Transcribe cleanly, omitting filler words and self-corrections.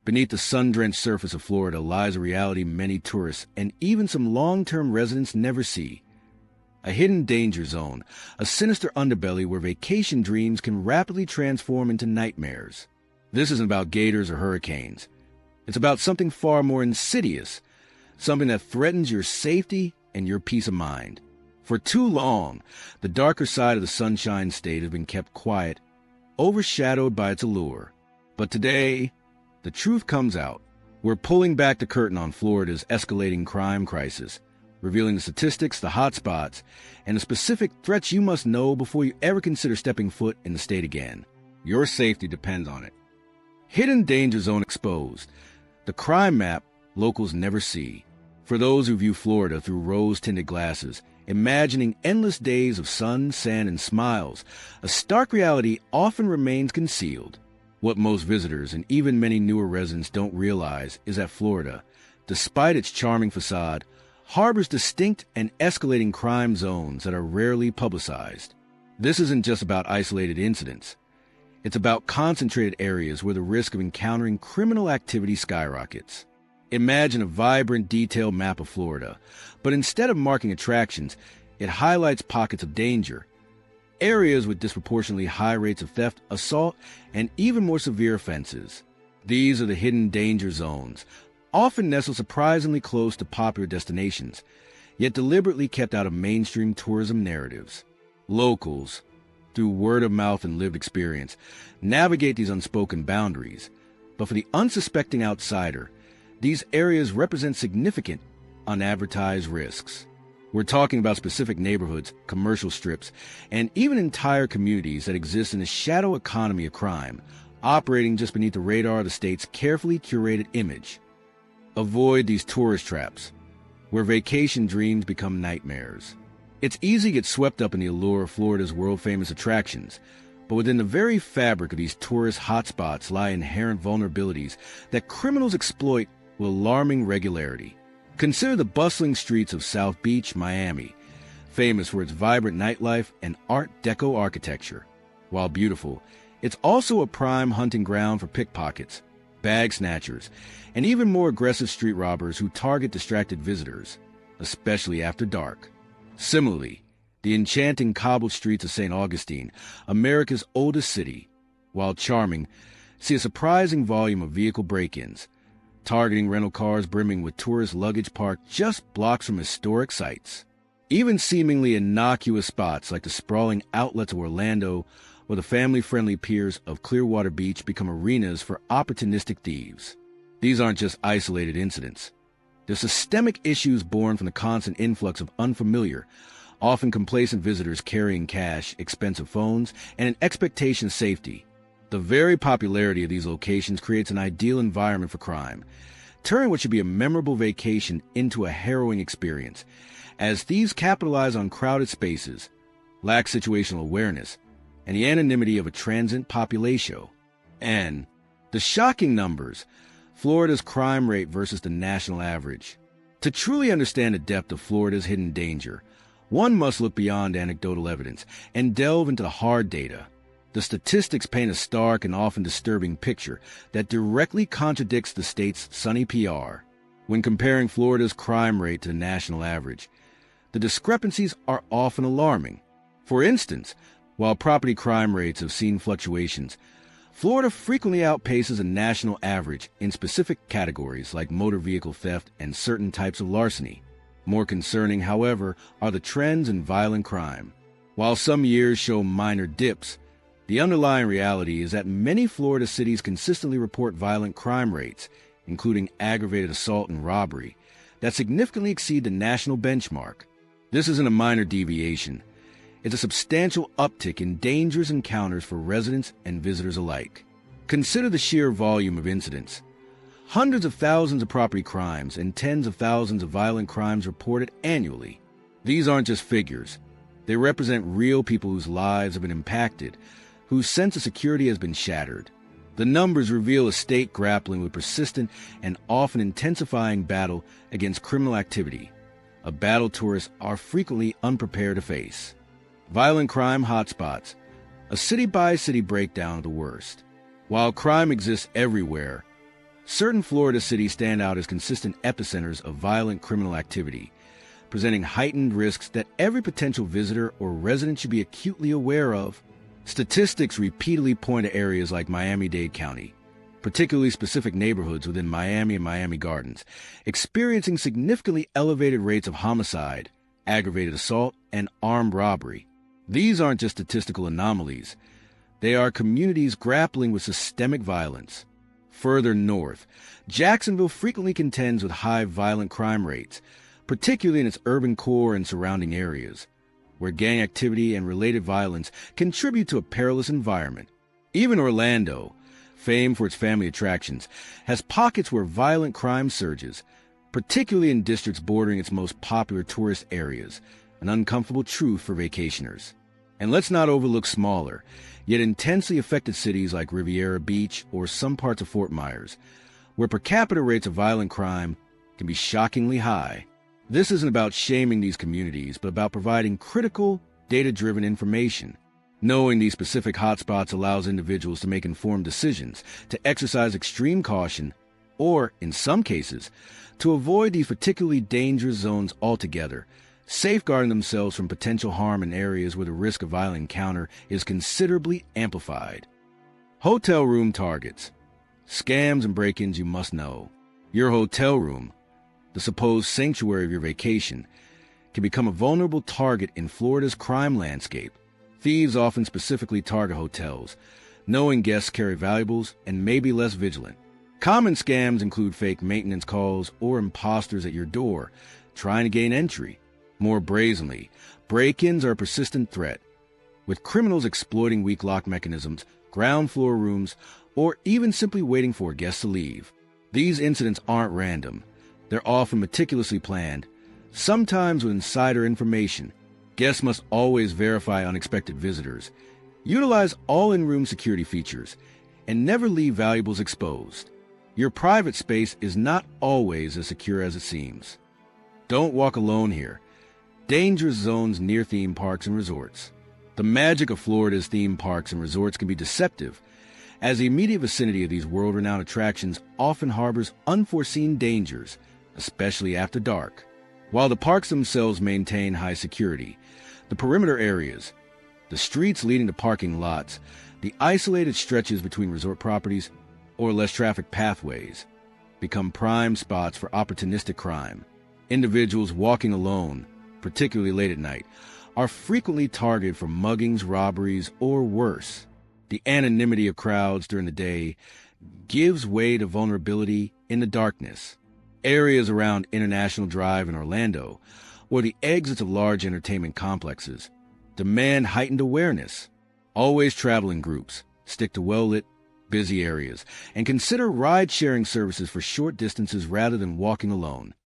Beneath the sun-drenched surface of Florida lies a reality many tourists and even some long-term residents never see. A hidden danger zone, a sinister underbelly where vacation dreams can rapidly transform into nightmares. This isn't about gators or hurricanes. It's about something far more insidious, something that threatens your safety and your peace of mind. For too long, the darker side of the Sunshine State has been kept quiet, overshadowed by its allure. But today, the truth comes out. We're pulling back the curtain on Florida's escalating crime crisis, revealing the statistics, the hotspots, and the specific threats you must know before you ever consider stepping foot in the state again. Your safety depends on it. Hidden Danger Zone Exposed, the crime map locals never see. For those who view Florida through rose-tinted glasses, imagining endless days of sun, sand, and smiles, a stark reality often remains concealed. What most visitors and even many newer residents don't realize is that Florida, despite its charming facade, harbors distinct and escalating crime zones that are rarely publicized. This isn't just about isolated incidents. It's about concentrated areas where the risk of encountering criminal activity skyrockets. Imagine a vibrant, detailed map of Florida, but instead of marking attractions, it highlights pockets of danger, areas with disproportionately high rates of theft, assault, and even more severe offenses. These are the hidden danger zones, often nestled surprisingly close to popular destinations, yet deliberately kept out of mainstream tourism narratives. Locals, through word of mouth and lived experience, navigate these unspoken boundaries. But for the unsuspecting outsider, these areas represent significant, unadvertised risks. We're talking about specific neighborhoods, commercial strips, and even entire communities that exist in a shadow economy of crime, operating just beneath the radar of the state's carefully curated image. Avoid these tourist traps, where vacation dreams become nightmares. It's easy to get swept up in the allure of Florida's world-famous attractions, but within the very fabric of these tourist hotspots lie inherent vulnerabilities that criminals exploit with alarming regularity. Consider the bustling streets of South Beach, Miami, famous for its vibrant nightlife and Art Deco architecture. While beautiful, it's also a prime hunting ground for pickpockets, bag snatchers, and even more aggressive street robbers who target distracted visitors, especially after dark. Similarly, the enchanting cobbled streets of St. Augustine, America's oldest city, while charming, see a surprising volume of vehicle break-ins, targeting rental cars brimming with tourist luggage parked just blocks from historic sites. Even seemingly innocuous spots like the sprawling outlets of Orlando or the family-friendly piers of Clearwater Beach become arenas for opportunistic thieves. These aren't just isolated incidents. They're systemic issues born from the constant influx of unfamiliar, often complacent visitors carrying cash, expensive phones, and an expectation of safety. The very popularity of these locations creates an ideal environment for crime, turning what should be a memorable vacation into a harrowing experience, as thieves capitalize on crowded spaces, lack situational awareness, and the anonymity of a transient population. And the shocking numbers, Florida's crime rate versus the national average. To truly understand the depth of Florida's hidden danger, one must look beyond anecdotal evidence and delve into the hard data. The statistics paint a stark and often disturbing picture that directly contradicts the state's sunny PR. When comparing Florida's crime rate to the national average, the discrepancies are often alarming. For instance, while property crime rates have seen fluctuations, Florida frequently outpaces a national average in specific categories like motor vehicle theft and certain types of larceny. More concerning, however, are the trends in violent crime. While some years show minor dips, the underlying reality is that many Florida cities consistently report violent crime rates, including aggravated assault and robbery, that significantly exceed the national benchmark. This isn't a minor deviation. It's a substantial uptick in dangerous encounters for residents and visitors alike. Consider the sheer volume of incidents. Hundreds of thousands of property crimes and tens of thousands of violent crimes reported annually. These aren't just figures. They represent real people whose lives have been impacted, whose sense of security has been shattered. The numbers reveal a state grappling with persistent and often intensifying battle against criminal activity, a battle tourists are frequently unprepared to face. Violent crime hotspots, a city-by-city breakdown of the worst. While crime exists everywhere, Certain Florida cities stand out as consistent epicenters of violent criminal activity, presenting heightened risks that every potential visitor or resident should be acutely aware of. Statistics repeatedly point to areas like Miami-Dade County, particularly specific neighborhoods within Miami and Miami Gardens, experiencing significantly elevated rates of homicide, aggravated assault, and armed robbery. These aren't just statistical anomalies. They are communities grappling with systemic violence. Further north, Jacksonville frequently contends with high violent crime rates, particularly in its urban core and surrounding areas, where gang activity and related violence contribute to a perilous environment. Even Orlando, famed for its family attractions, has pockets where violent crime surges, particularly in districts bordering its most popular tourist areas, an uncomfortable truth for vacationers. And let's not overlook smaller, yet intensely affected cities like Riviera Beach or some parts of Fort Myers, where per capita rates of violent crime can be shockingly high. This isn't about shaming these communities, but about providing critical, data-driven information. Knowing these specific hotspots allows individuals to make informed decisions, to exercise extreme caution, or, in some cases, to avoid these particularly dangerous zones altogether, safeguarding themselves from potential harm in areas where the risk of violent encounter is considerably amplified. Hotel room targets. Scams and break-ins you must know. Your hotel room, the supposed sanctuary of your vacation, can become a vulnerable target in Florida's crime landscape. Thieves often specifically target hotels, knowing guests carry valuables and may be less vigilant. Common scams include fake maintenance calls or imposters at your door, trying to gain entry. More brazenly, break-ins are a persistent threat, with criminals exploiting weak lock mechanisms, ground floor rooms, or even simply waiting for guests to leave. These incidents aren't random. They're often meticulously planned, sometimes with insider information. Guests must always verify unexpected visitors, utilize all in-room security features, and never leave valuables exposed. Your private space is not always as secure as it seems. Don't walk alone here. Dangerous zones near theme parks and resorts. The magic of Florida's theme parks and resorts can be deceptive, as the immediate vicinity of these world-renowned attractions often harbors unforeseen dangers, especially after dark. While the parks themselves maintain high security, the perimeter areas, the streets leading to parking lots, the isolated stretches between resort properties, or less trafficked pathways, become prime spots for opportunistic crime. Individuals walking alone, particularly late at night, are frequently targeted for muggings, robberies, or worse. The anonymity of crowds during the day gives way to vulnerability in the darkness. Areas around International Drive in Orlando, or the exits of large entertainment complexes, demand heightened awareness. Always travel in groups, stick to well-lit, busy areas, and consider ride-sharing services for short distances rather than walking alone.